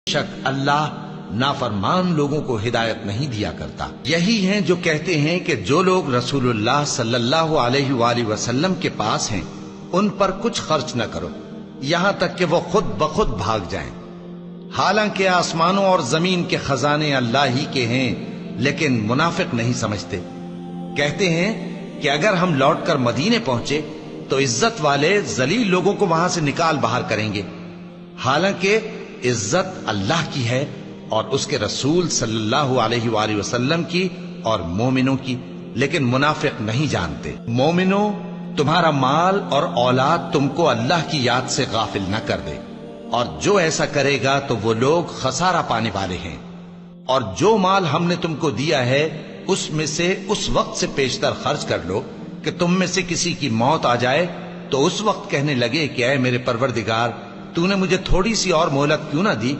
شک اللہ نافرمان لوگوں کو ہدایت نہیں دیا کرتا۔ یہی ہیں جو کہتے ہیں کہ جو لوگ رسول اللہ صلی اللہ علیہ وآلہ وسلم کے پاس ہیں ان پر کچھ خرچ نہ کرو یہاں تک کہ وہ خود بخود بھاگ جائیں، حالانکہ آسمانوں اور زمین کے خزانے اللہ ہی کے ہیں، لیکن منافق نہیں سمجھتے۔ کہتے ہیں کہ اگر ہم لوٹ کر مدینے پہنچے تو عزت والے ذلیل لوگوں کو وہاں سے نکال باہر کریں گے، حالانکہ عزت اللہ کی ہے اور اس کے رسول صلی اللہ علیہ وآلہ وسلم کی اور مومنوں کی، لیکن منافق نہیں جانتے۔ مومنوں، تمہارا مال اور اولاد تم کو اللہ کی یاد سے غافل نہ کر دے، اور جو ایسا کرے گا تو وہ لوگ خسارہ پانے والے ہیں۔ اور جو مال ہم نے تم کو دیا ہے اس میں سے اس وقت سے پیشتر خرچ کر لو کہ تم میں سے کسی کی موت آ جائے تو اس وقت کہنے لگے کہ اے میرے پروردگار، تو نے مجھے تھوڑی سی اور مہلت کیوں نہ دی